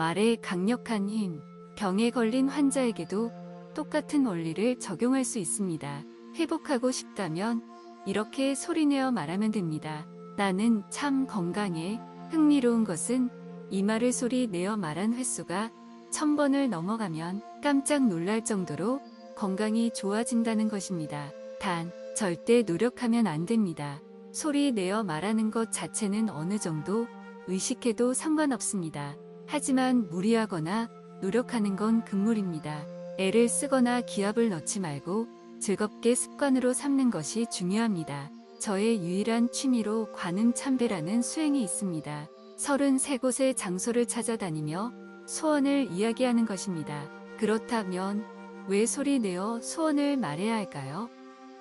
말의 강력한 힘, 병에 걸린 환자에게도 똑같은 원리를 적용할 수 있습니다. 회복하고 싶다면 이렇게 소리내어 말하면 됩니다. 나는 참 건강해. 흥미로운 것은 이 말을 소리내어 말한 횟수가 1000번을 넘어가면 깜짝 놀랄 정도로 건강이 좋아진다는 것입니다. 단, 절대 노력하면 안 됩니다. 소리 내어 말하는 것 자체는 어느 정도 의식해도 상관없습니다. 하지만 무리하거나 노력하는 건 금물입니다. 애를 쓰거나 기합을 넣지 말고 즐겁게 습관으로 삼는 것이 중요합니다. 저의 유일한 취미로 관음참배라는 수행이 있습니다. 33곳의 장소를 찾아다니며 소원을 이야기하는 것입니다. 그렇다면 왜 소리 내어 소원을 말해야 할까요?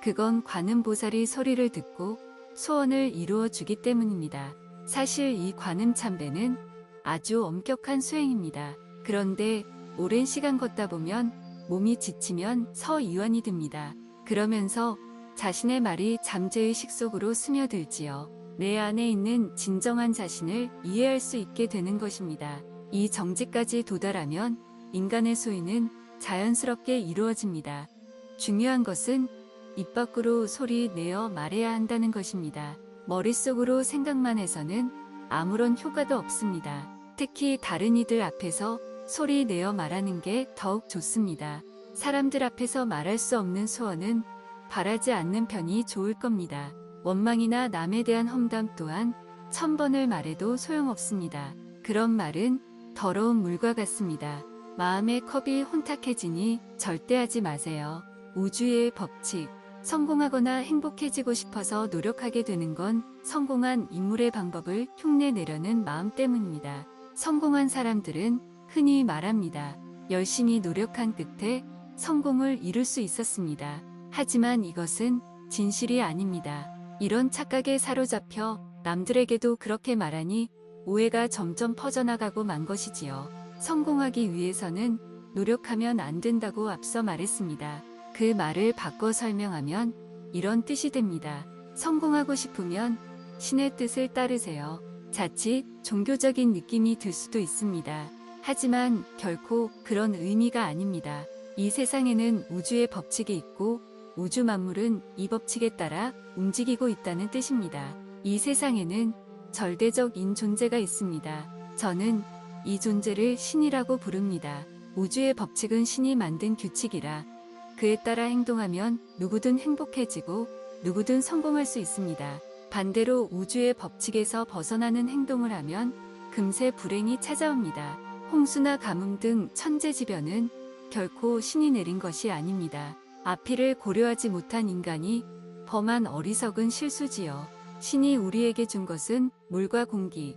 그건 관음보살이 소리를 듣고 소원을 이루어 주기 때문입니다. 사실 이 관음참배는 아주 엄격한 수행입니다. 그런데 오랜 시간 걷다 보면 몸이 지치면 서이완이 듭니다. 그러면서 자신의 말이 잠재의식 속으로 스며들지요. 내 안에 있는 진정한 자신을 이해할 수 있게 되는 것입니다. 이 정지까지 도달하면 인간의 소위는 자연스럽게 이루어집니다. 중요한 것은 입 밖으로 소리 내어 말해야 한다는 것입니다. 머릿속으로 생각만 해서는 아무런 효과도 없습니다. 특히 다른 이들 앞에서 소리 내어 말하는 게 더욱 좋습니다. 사람들 앞에서 말할 수 없는 소원은 바라지 않는 편이 좋을 겁니다. 원망이나 남에 대한 험담 또한 1000번을 말해도 소용없습니다. 그런 말은 더러운 물과 같습니다. 마음의 컵이 혼탁해지니 절대 하지 마세요. 우주의 법칙. 성공하거나 행복해지고 싶어서 노력하게 되는 건 성공한 인물의 방법을 흉내내려는 마음 때문입니다. 성공한 사람들은 흔히 말합니다. 열심히 노력한 끝에 성공을 이룰 수 있었습니다. 하지만 이것은 진실이 아닙니다. 이런 착각에 사로잡혀 남들에게도 그렇게 말하니 오해가 점점 퍼져나가고 만 것이지요. 성공하기 위해서는 노력하면 안 된다고 앞서 말했습니다. 그 말을 바꿔 설명하면 이런 뜻이 됩니다. 성공하고 싶으면 신의 뜻을 따르세요. 자칫 종교적인 느낌이 들 수도 있습니다. 하지만 결코 그런 의미가 아닙니다. 이 세상에는 우주의 법칙이 있고 우주 만물은 이 법칙에 따라 움직이고 있다는 뜻입니다. 이 세상에는 절대적인 존재가 있습니다. 저는 이 존재를 신이라고 부릅니다. 우주의 법칙은 신이 만든 규칙이라 그에 따라 행동하면 누구든 행복해지고 누구든 성공할 수 있습니다. 반대로 우주의 법칙에서 벗어나는 행동을 하면 금세 불행이 찾아옵니다. 홍수나 가뭄 등 천재지변은 결코 신이 내린 것이 아닙니다. 앞이를 고려하지 못한 인간이 범한 어리석은 실수지요. 신이 우리에게 준 것은 물과 공기,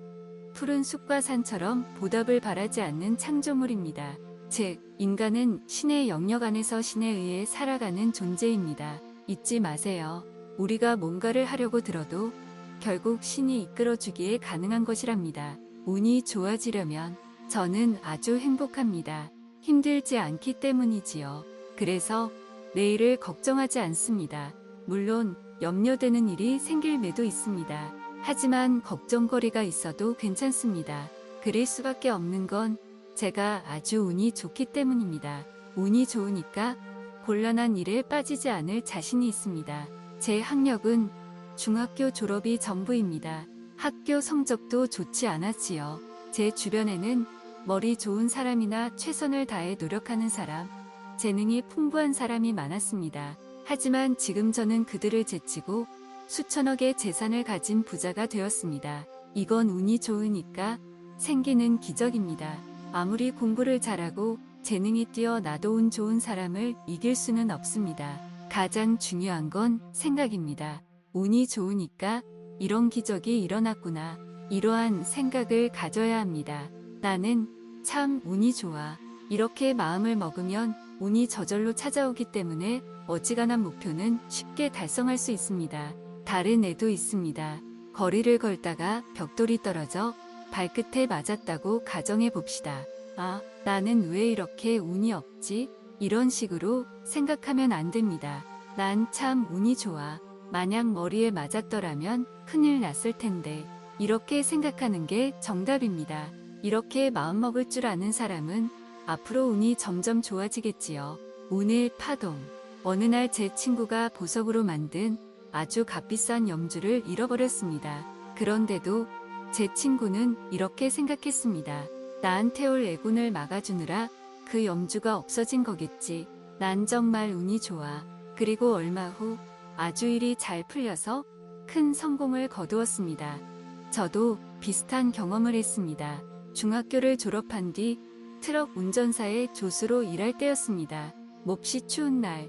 푸른 숲과 산처럼 보답을 바라지 않는 창조물입니다. 즉, 인간은 신의 영역 안에서 신에 의해 살아가는 존재입니다. 잊지 마세요. 우리가 뭔가를 하려고 들어도 결국 신이 이끌어주기에 가능한 것이랍니다. 운이 좋아지려면 저는 아주 행복합니다. 힘들지 않기 때문이지요. 그래서 내일을 걱정하지 않습니다. 물론 염려되는 일이 생길 매도 있습니다. 하지만 걱정거리가 있어도 괜찮습니다. 그럴 수밖에 없는 건 제가 아주 운이 좋기 때문입니다. 운이 좋으니까 곤란한 일에 빠지지 않을 자신이 있습니다. 제 학력은 중학교 졸업이 전부입니다. 학교 성적도 좋지 않았지요. 제 주변에는 머리 좋은 사람이나 최선을 다해 노력하는 사람, 재능이 풍부한 사람이 많았습니다. 하지만 지금 저는 그들을 제치고 수천억의 재산을 가진 부자가 되었습니다. 이건 운이 좋으니까 생기는 기적입니다. 아무리 공부를 잘하고 재능이 뛰어나도 운 좋은 사람을 이길 수는 없습니다. 가장 중요한 건 생각입니다. 운이 좋으니까 이런 기적이 일어났구나. 이러한 생각을 가져야 합니다. 나는 참 운이 좋아. 이렇게 마음을 먹으면 운이 저절로 찾아오기 때문에 어지간한 목표는 쉽게 달성할 수 있습니다. 다른 애도 있습니다. 거리를 걷다가 벽돌이 떨어져 발끝에 맞았다고 가정해 봅시다. 아, 나는 왜 이렇게 운이 없지? 이런 식으로 생각하면 안 됩니다. 난 참 운이 좋아. 만약 머리에 맞았더라면 큰일 났을 텐데. 이렇게 생각하는 게 정답입니다. 이렇게 마음먹을 줄 아는 사람은 앞으로 운이 점점 좋아지겠지요. 운의 파동. 어느 날 제 친구가 보석으로 만든 아주 값비싼 염주를 잃어버렸습니다. 그런데도 제 친구는 이렇게 생각했습니다. 나한테 올 애군을 막아주느라 그 염주가 없어진 거겠지. 난 정말 운이 좋아. 그리고 얼마 후 아주 일이 잘 풀려서 큰 성공을 거두었습니다. 저도 비슷한 경험을 했습니다. 중학교를 졸업한 뒤 트럭 운전사의 조수로 일할 때였습니다. 몹시 추운 날,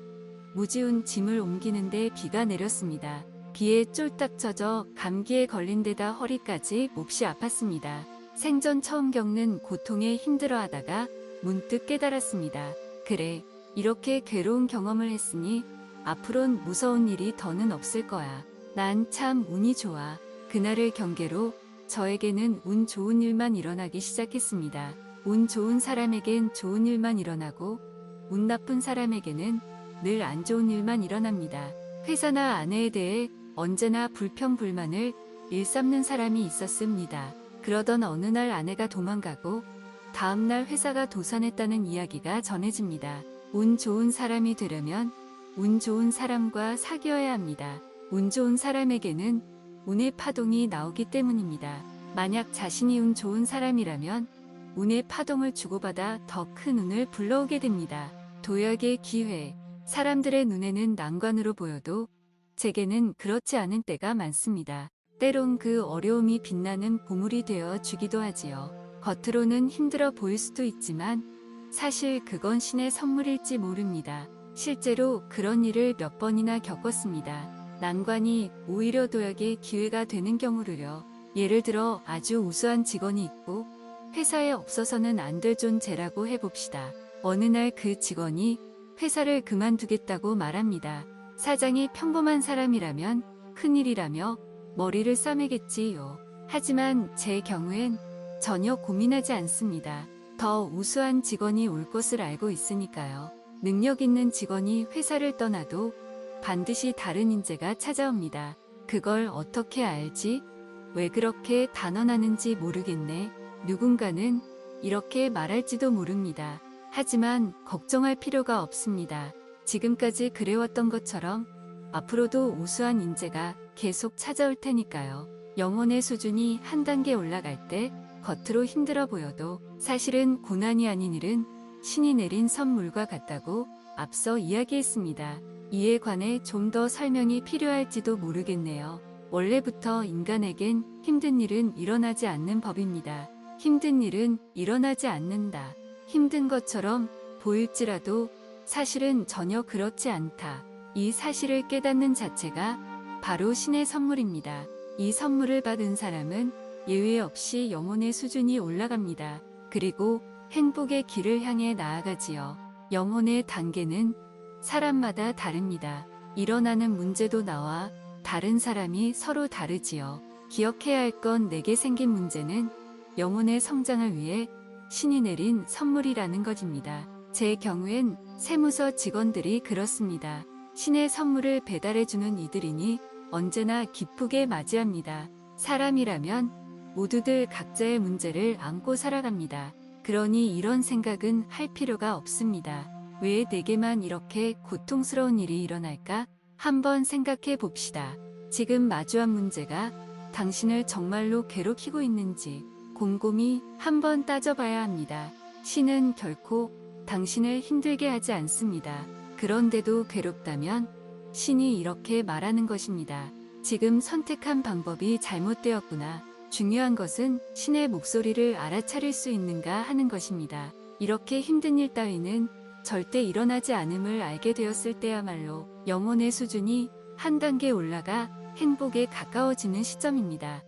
무지운 짐을 옮기는데 비가 내렸습니다. 비에 쫄딱 젖어 감기에 걸린 데다 허리까지 몹시 아팠습니다. 생전 처음 겪는 고통에 힘들어하다가 문득 깨달았습니다. 그래, 이렇게 괴로운 경험을 했으니 앞으론 무서운 일이 더는 없을 거야. 난 참 운이 좋아. 그날을 경계로 저에게는 운 좋은 일만 일어나기 시작했습니다. 운 좋은 사람에겐 좋은 일만 일어나고 운 나쁜 사람에게는 늘 안 좋은 일만 일어납니다. 회사나 아내에 대해 언제나 불평불만을 일삼는 사람이 있었습니다. 그러던 어느 날 아내가 도망가고 다음날 회사가 도산했다는 이야기가 전해집니다. 운 좋은 사람이 되려면 운 좋은 사람과 사귀어야 합니다. 운 좋은 사람에게는 운의 파동이 나오기 때문입니다. 만약 자신이 운 좋은 사람이라면 운의 파동을 주고받아 더 큰 운을 불러오게 됩니다. 도약의 기회. 사람들의 눈에는 난관으로 보여도 제게는 그렇지 않은 때가 많습니다. 때론 그 어려움이 빛나는 보물이 되어 주기도 하지요. 겉으로는 힘들어 보일 수도 있지만 사실 그건 신의 선물일지 모릅니다. 실제로 그런 일을 몇 번이나 겪었습니다. 난관이 오히려 도약의 기회가 되는 경우를요. 예를 들어 아주 우수한 직원이 있고 회사에 없어서는 안 될 존재라고 해봅시다. 어느 날 그 직원이 회사를 그만두겠다고 말합니다. 사장이 평범한 사람이라면 큰일이라며 머리를 싸매겠지요. 하지만 제 경우엔 전혀 고민하지 않습니다. 더 우수한 직원이 올 것을 알고 있으니까요. 능력 있는 직원이 회사를 떠나도 반드시 다른 인재가 찾아옵니다. 그걸 어떻게 알지? 왜 그렇게 단언하는지 모르겠네. 누군가는 이렇게 말할지도 모릅니다. 하지만 걱정할 필요가 없습니다. 지금까지 그래왔던 것처럼 앞으로도 우수한 인재가 계속 찾아올 테니까요. 영혼의 수준이 한 단계 올라갈 때 겉으로 힘들어 보여도 사실은 고난이 아닌 일은 신이 내린 선물과 같다고 앞서 이야기했습니다. 이에 관해 좀 더 설명이 필요할지도 모르겠네요. 원래부터 인간에겐 힘든 일은 일어나지 않는 법입니다. 힘든 일은 일어나지 않는다. 힘든 것처럼 보일지라도 사실은 전혀 그렇지 않다. 이 사실을 깨닫는 자체가 바로 신의 선물입니다. 이 선물을 받은 사람은 예외 없이 영혼의 수준이 올라갑니다. 그리고 행복의 길을 향해 나아가지요. 영혼의 단계는 사람마다 다릅니다. 일어나는 문제도 나와 다른 사람이 서로 다르지요. 기억해야 할 건 내게 생긴 문제는 영혼의 성장을 위해 신이 내린 선물이라는 것입니다. 제 경우엔 세무서 직원들이 그렇습니다. 신의 선물을 배달해주는 이들이니 언제나 기쁘게 맞이합니다. 사람이라면 모두들 각자의 문제를 안고 살아갑니다. 그러니 이런 생각은 할 필요가 없습니다. 왜 내게만 이렇게 고통스러운 일이 일어날까? 한번 생각해 봅시다. 지금 마주한 문제가 당신을 정말로 괴롭히고 있는지 곰곰이 한번 따져봐야 합니다. 신은 결코 당신을 힘들게 하지 않습니다. 그런데도 괴롭다면 신이 이렇게 말하는 것입니다. 지금 선택한 방법이 잘못되었구나. 중요한 것은 신의 목소리를 알아차릴 수 있는가 하는 것입니다. 이렇게 힘든 일 따위는 절대 일어나지 않음을 알게 되었을 때야말로 영혼의 수준이 한 단계 올라가 행복에 가까워지는 시점입니다.